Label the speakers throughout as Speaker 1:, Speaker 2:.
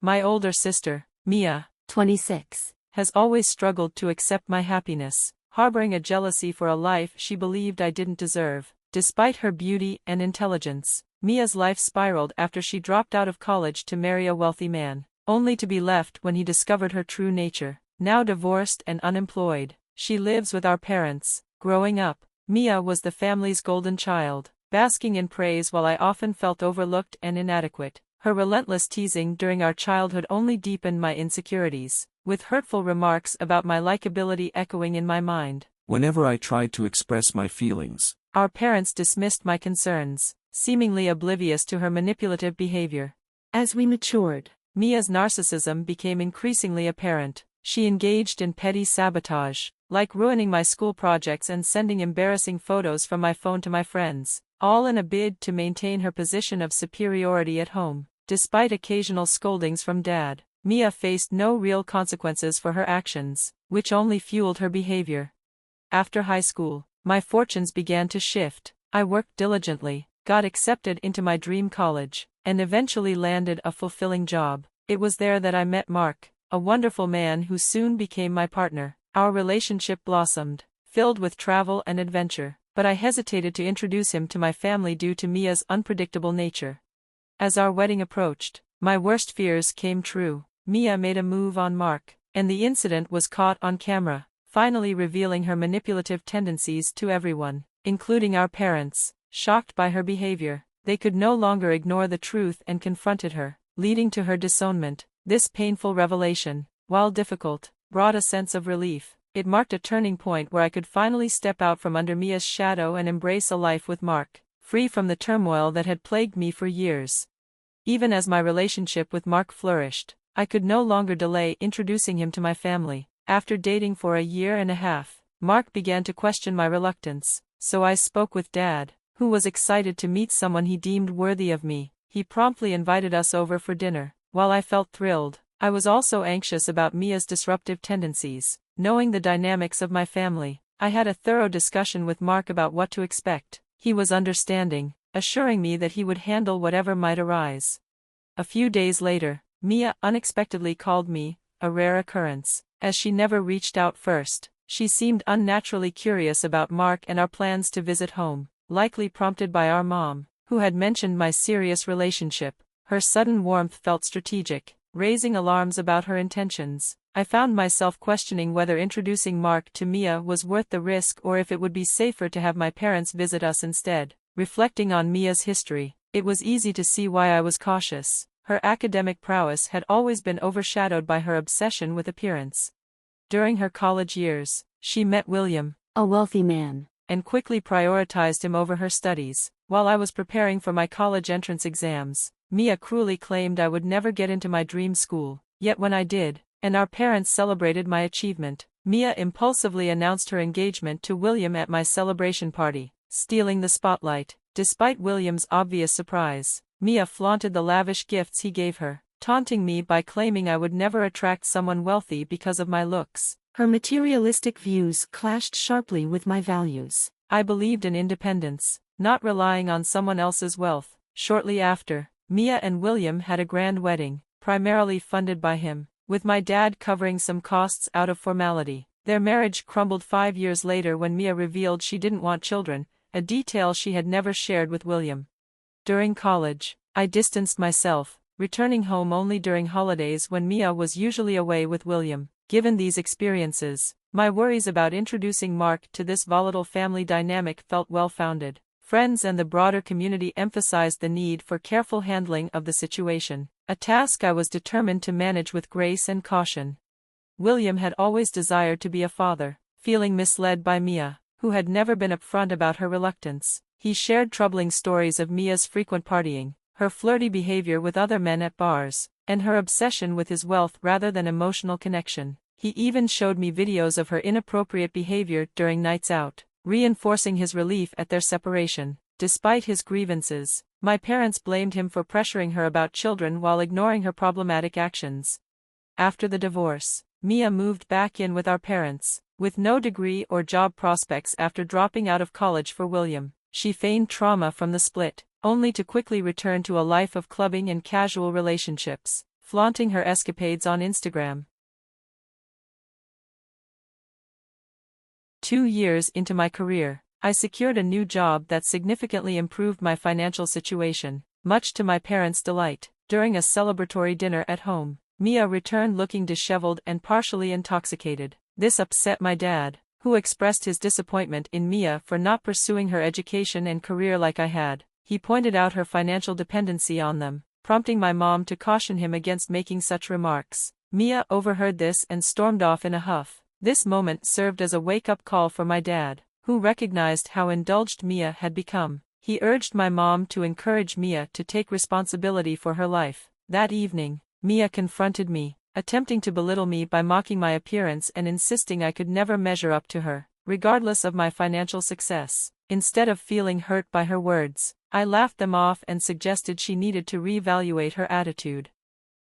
Speaker 1: My older sister, Mia,
Speaker 2: 26,
Speaker 1: has always struggled to accept my happiness, harboring a jealousy for a life she believed I didn't deserve. Despite her beauty and intelligence, Mia's life spiraled after she dropped out of college to marry a wealthy man, only to be left when he discovered her true nature. Now divorced and unemployed, she lives with our parents. Growing up, Mia was the family's golden child, basking in praise while I often felt overlooked and inadequate. Her relentless teasing during our childhood only deepened my insecurities, with hurtful remarks about my likability echoing in my mind.
Speaker 3: Whenever I tried to express my feelings,
Speaker 1: Our parents dismissed my concerns, seemingly oblivious to her manipulative behavior.
Speaker 2: as we matured,
Speaker 1: Mia's narcissism became increasingly apparent. She engaged in petty sabotage, like ruining my school projects and sending embarrassing photos from my phone to my friends, all in a bid to maintain her position of superiority at home. Despite occasional scoldings from Dad, Mia faced no real consequences for her actions, which only fueled her behavior. After high school, my fortunes began to shift. I worked diligently, got accepted into my dream college, and eventually landed a fulfilling job. It was there that I met Mark, a wonderful man who soon became my partner. Our relationship blossomed, filled with travel and adventure, but I hesitated to introduce him to my family due to Mia's unpredictable nature. As our wedding approached, my worst fears came true. Mia made a move on Mark, and the incident was caught on camera, finally revealing her manipulative tendencies to everyone, including our parents. Shocked by her behavior, they could no longer ignore the truth and confronted her, leading to her disownment. This painful revelation, while difficult, brought a sense of relief. It marked a turning point where I could finally step out from under Mia's shadow and embrace a life with Mark, free from the turmoil that had plagued me for years. Even as my relationship with Mark flourished, I could no longer delay introducing him to my family. After dating for a year and a half, Mark began to question my reluctance, so I spoke with Dad, who was excited to meet someone he deemed worthy of me. He promptly invited us over for dinner. While I felt thrilled, I was also anxious about Mia's disruptive tendencies. Knowing the dynamics of my family, I had a thorough discussion with Mark about what to expect. He was understanding, assuring me that he would handle whatever might arise. A few days later, Mia unexpectedly called me, a rare occurrence, as she never reached out first. She seemed unnaturally curious about Mark and our plans to visit home, likely prompted by our mom, who had mentioned my serious relationship. Her sudden warmth felt strategic, raising alarms about her intentions. I found myself questioning whether introducing Mark to Mia was worth the risk or if it would be safer to have my parents visit us instead. Reflecting on Mia's history, it was easy to see why I was cautious. Her academic prowess had always been overshadowed by her obsession with appearance. During her college years, she met William,
Speaker 2: a wealthy man,
Speaker 1: and quickly prioritized him over her studies. While I was preparing for my college entrance exams, Mia cruelly claimed I would never get into my dream school. Yet when I did, and our parents celebrated my achievement, Mia impulsively announced her engagement to William at my celebration party, stealing the spotlight. Despite William's obvious surprise, Mia flaunted the lavish gifts he gave her, taunting me by claiming I would never attract someone wealthy because of my looks.
Speaker 2: Her materialistic views clashed sharply with my values.
Speaker 1: I believed in independence, not relying on someone else's wealth. Shortly after, Mia and William had a grand wedding, primarily funded by him, with my dad covering some costs out of formality. Their marriage crumbled 5 years later when Mia revealed she didn't want children, a detail she had never shared with William. During college, I distanced myself, returning home only during holidays when Mia was usually away with William. Given these experiences, my worries about introducing Mark to this volatile family dynamic felt well-founded. Friends and the broader community emphasized the need for careful handling of the situation, a task I was determined to manage with grace and caution. William had always desired to be a father, feeling misled by Mia, who had never been upfront about her reluctance. He shared troubling stories of Mia's frequent partying, her flirty behavior with other men at bars, and her obsession with his wealth rather than emotional connection. He even showed me videos of her inappropriate behavior during nights out, reinforcing his relief at their separation. Despite his grievances, my parents blamed him for pressuring her about children while ignoring her problematic actions. After the divorce, Mia moved back in with our parents, with no degree or job prospects after dropping out of college for William. She feigned trauma from the split, only to quickly return to a life of clubbing and casual relationships. flaunting her escapades on Instagram. 2 years into my career, I secured a new job that significantly improved my financial situation, much to my parents' delight. During a celebratory dinner at home, Mia returned looking disheveled and partially intoxicated. This upset my dad, who expressed his disappointment in Mia for not pursuing her education and career like I had. He pointed out her financial dependency on them, prompting my mom to caution him against making such remarks. Mia overheard this and stormed off in a huff. This moment served as a wake-up call for my dad, who recognized how indulged Mia had become. He urged my mom to encourage Mia to take responsibility for her life. That evening, Mia confronted me, attempting to belittle me by mocking my appearance and insisting I could never measure up to her, regardless of my financial success. Instead of feeling hurt by her words, I laughed them off and suggested she needed to reevaluate her attitude.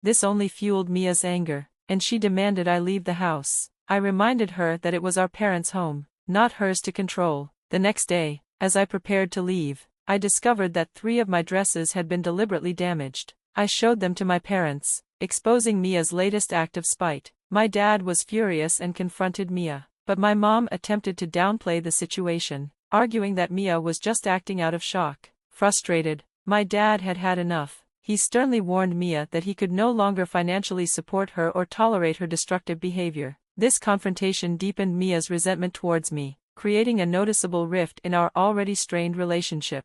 Speaker 1: This only fueled Mia's anger, and she demanded I leave the house. I reminded her that it was our parents' home, not hers to control. The next day, as I prepared to leave, I discovered that 3 of my dresses had been deliberately damaged. I showed them to my parents, exposing Mia's latest act of spite. My dad was furious and confronted Mia, but my mom attempted to downplay the situation, arguing that Mia was just acting out of shock. Frustrated, my dad had had enough. He sternly warned Mia that he could no longer financially support her or tolerate her destructive behavior. This confrontation deepened Mia's resentment towards me, creating a noticeable rift in our already strained relationship.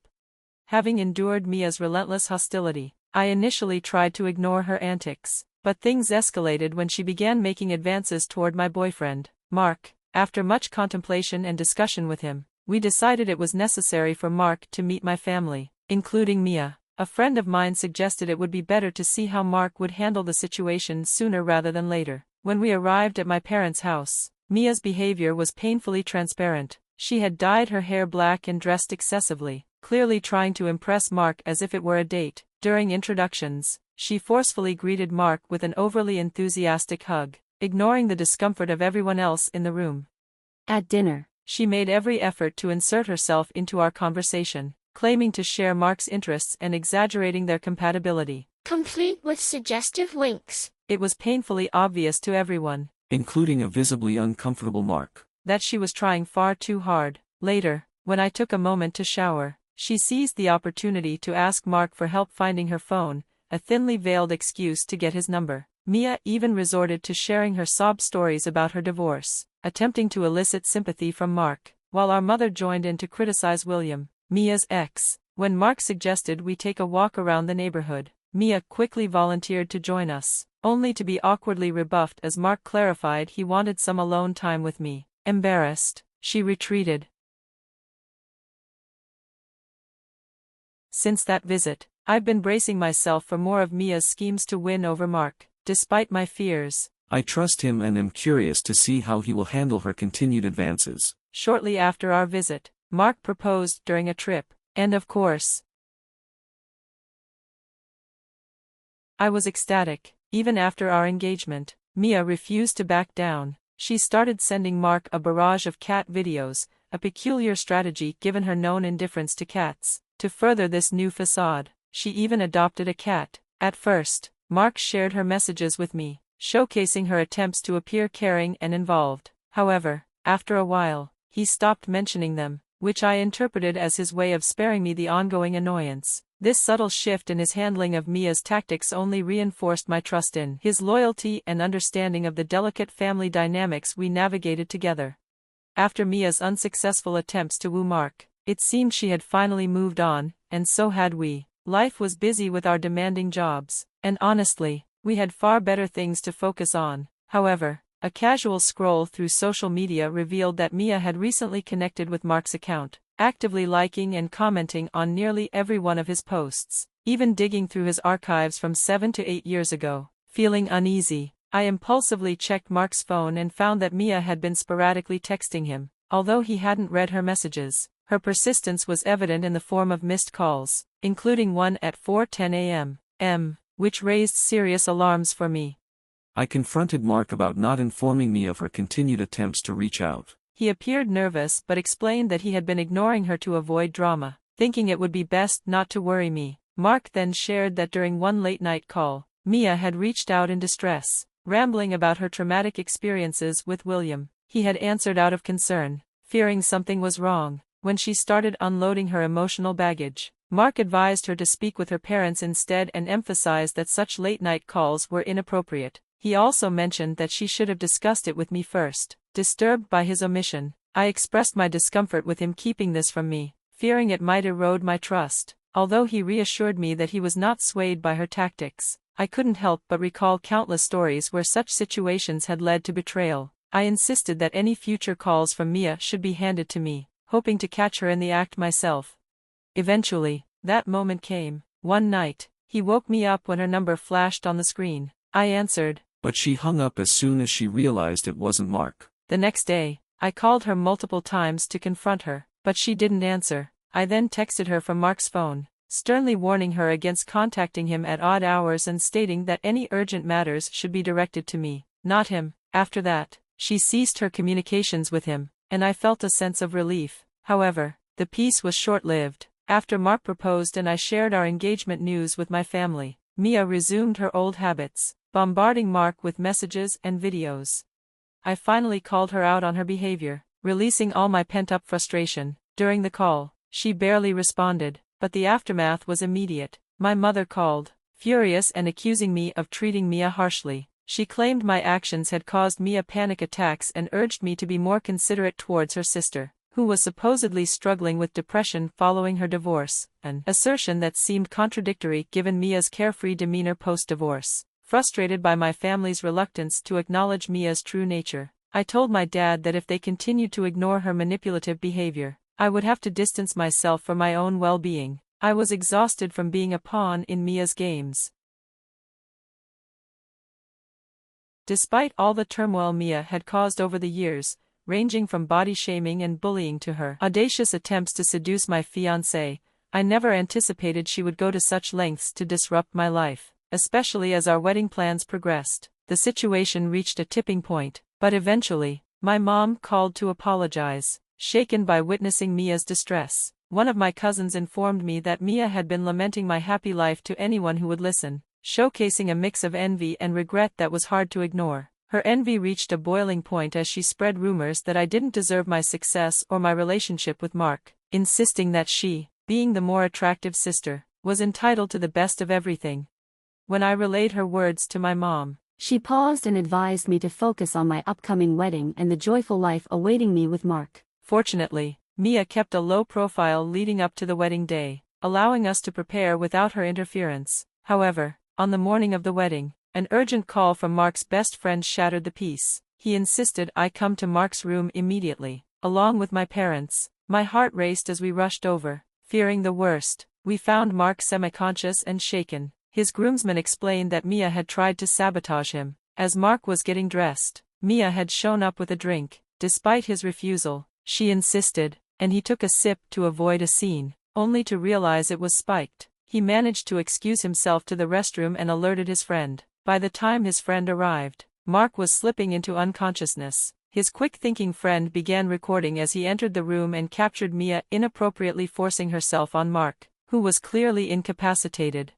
Speaker 1: Having endured Mia's relentless hostility, I initially tried to ignore her antics, but things escalated when she began making advances toward my boyfriend, Mark. After much contemplation and discussion with him, we decided it was necessary for Mark to meet my family, including Mia. A friend of mine suggested it would be better to see how Mark would handle the situation sooner rather than later. When we arrived at my parents' house, Mia's behavior was painfully transparent. She had dyed her hair black and dressed excessively, clearly trying to impress Mark as if it were a date. During introductions, she forcefully greeted Mark with an overly enthusiastic hug, ignoring the discomfort of everyone else in the room.
Speaker 2: At dinner,
Speaker 1: she made every effort to insert herself into our conversation, claiming to share Mark's interests and exaggerating their compatibility,
Speaker 4: complete with suggestive winks.
Speaker 1: It was painfully obvious to everyone,
Speaker 3: including a visibly uncomfortable Mark,
Speaker 1: that she was trying far too hard. Later, when I took a moment to shower, she seized the opportunity to ask Mark for help finding her phone, a thinly veiled excuse to get his number. Mia even resorted to sharing her sob stories about her divorce, attempting to elicit sympathy from Mark, while our mother joined in to criticize William, Mia's ex. When Mark suggested we take a walk around the neighborhood, Mia quickly volunteered to join us, only to be awkwardly rebuffed as Mark clarified he wanted some alone time with me. Embarrassed, she retreated. Since that visit, I've been bracing myself for more of Mia's schemes to win over Mark, despite my fears.
Speaker 3: I trust him and am curious to see how he will handle her continued advances.
Speaker 1: Shortly after our visit, Mark proposed during a trip, and of course, I was ecstatic. Even after our engagement, Mia refused to back down. She started sending Mark a barrage of cat videos, a peculiar strategy given her known indifference to cats. To further this new facade, she even adopted a cat. At first, Mark shared her messages with me, showcasing her attempts to appear caring and involved. However, after a while, he stopped mentioning them, which I interpreted as his way of sparing me the ongoing annoyance. This subtle shift in his handling of Mia's tactics only reinforced my trust in his loyalty and understanding of the delicate family dynamics we navigated together. After Mia's unsuccessful attempts to woo Mark, it seemed she had finally moved on, and so had we. Life was busy with our demanding jobs, and honestly, we had far better things to focus on. However, a casual scroll through social media revealed that Mia had recently connected with Mark's account, actively liking and commenting on nearly every one of his posts, even digging through his archives from 7 to 8 years ago. Feeling uneasy, I impulsively checked Mark's phone and found that Mia had been sporadically texting him. Although he hadn't read her messages, her persistence was evident in the form of missed calls, including one at 4:10 a.m., which raised serious alarms for me.
Speaker 3: I confronted Mark about not informing me of her continued attempts to reach out.
Speaker 1: He appeared nervous but explained that he had been ignoring her to avoid drama, thinking it would be best not to worry me. Mark then shared that during one late-night call, Mia had reached out in distress, rambling about her traumatic experiences with William. He had answered out of concern, fearing something was wrong. When she started unloading her emotional baggage, Mark advised her to speak with her parents instead and emphasized that such late-night calls were inappropriate. He also mentioned that she should have discussed it with me first. Disturbed by his omission, I expressed my discomfort with him keeping this from me, fearing it might erode my trust. Although he reassured me that he was not swayed by her tactics, I couldn't help but recall countless stories where such situations had led to betrayal. I insisted that any future calls from Mia should be handed to me, hoping to catch her in the act myself. Eventually, that moment came. One night, he woke me up when her number flashed on the screen. I answered,
Speaker 3: but she hung up as soon as she realized it wasn't Mark.
Speaker 1: The next day, I called her multiple times to confront her, but she didn't answer. I then texted her from Mark's phone, sternly warning her against contacting him at odd hours and stating that any urgent matters should be directed to me, not him. After that, she ceased her communications with him, and I felt a sense of relief. However, the peace was short-lived. After Mark proposed and I shared our engagement news with my family, Mia resumed her old habits, bombarding Mark with messages and videos. I finally called her out on her behavior, releasing all my pent-up frustration. During the call, she barely responded, but the aftermath was immediate. My mother called, furious and accusing me of treating Mia harshly. She claimed my actions had caused Mia panic attacks and urged me to be more considerate towards her sister, who was supposedly struggling with depression following her divorce, an assertion that seemed contradictory given Mia's carefree demeanor post-divorce. Frustrated by my family's reluctance to acknowledge Mia's true nature, I told my dad that if they continued to ignore her manipulative behavior, I would have to distance myself for my own well-being. I was exhausted from being a pawn in Mia's games. Despite all the turmoil Mia had caused over the years, ranging from body shaming and bullying to her audacious attempts to seduce my fiancé, I never anticipated she would go to such lengths to disrupt my life. Especially as our wedding plans progressed, the situation reached a tipping point, but eventually, my mom called to apologize, shaken by witnessing Mia's distress. One of my cousins informed me that Mia had been lamenting my happy life to anyone who would listen, showcasing a mix of envy and regret that was hard to ignore. Her envy reached a boiling point as she spread rumors that I didn't deserve my success or my relationship with Mark, insisting that she, being the more attractive sister, was entitled to the best of everything. When I relayed her words to my mom,
Speaker 2: she paused and advised me to focus on my upcoming wedding and the joyful life awaiting me with Mark.
Speaker 1: Fortunately, Mia kept a low profile leading up to the wedding day, allowing us to prepare without her interference. However, on the morning of the wedding, an urgent call from Mark's best friend shattered the peace. He insisted I come to Mark's room immediately, along with my parents. My heart raced as we rushed over, fearing the worst. We found Mark semi-conscious and shaken. His groomsmen explained that Mia had tried to sabotage him. As Mark was getting dressed, Mia had shown up with a drink. Despite his refusal, she insisted, and he took a sip to avoid a scene, only to realize it was spiked. He managed to excuse himself to the restroom and alerted his friend. By the time his friend arrived, Mark was slipping into unconsciousness. His quick-thinking friend began recording as he entered the room and captured Mia inappropriately forcing herself on Mark, who was clearly incapacitated.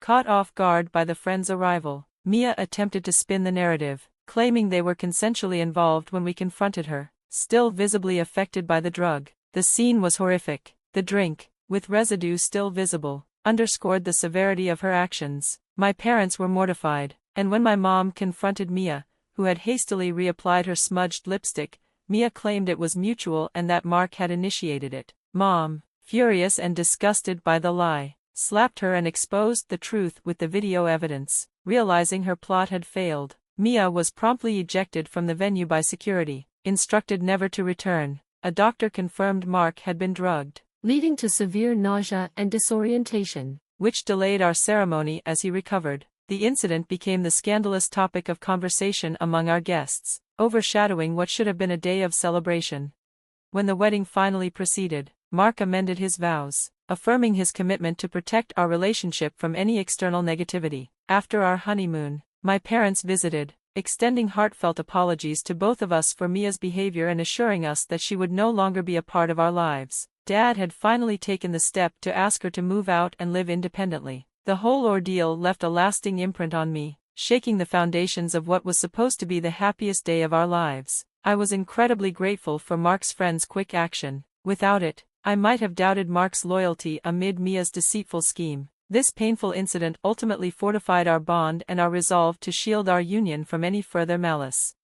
Speaker 1: Caught off guard by the friend's arrival, Mia attempted to spin the narrative, claiming they were consensually involved when we confronted her, still visibly affected by the drug. The scene was horrific. The drink, with residue still visible, underscored the severity of her actions. My parents were mortified, and when my mom confronted Mia, who had hastily reapplied her smudged lipstick, Mia claimed it was mutual and that Mark had initiated it. Mom, furious and disgusted by the lie, slapped her and exposed the truth with the video evidence. Realizing her plot had failed, Mia was promptly ejected from the venue by security, instructed never to return. A doctor confirmed Mark had been drugged,
Speaker 2: leading to severe nausea and disorientation,
Speaker 1: which delayed our ceremony as he recovered. The incident became the scandalous topic of conversation among our guests, overshadowing what should have been a day of celebration. When the wedding finally proceeded, Mark amended his vows, affirming his commitment to protect our relationship from any external negativity. After our honeymoon, my parents visited, extending heartfelt apologies to both of us for Mia's behavior and assuring us that she would no longer be a part of our lives. Dad had finally taken the step to ask her to move out and live independently. The whole ordeal left a lasting imprint on me, shaking the foundations of what was supposed to be the happiest day of our lives. I was incredibly grateful for Mark's friend's quick action. Without it, I might have doubted Mark's loyalty amid Mia's deceitful scheme. This painful incident ultimately fortified our bond and our resolve to shield our union from any further malice.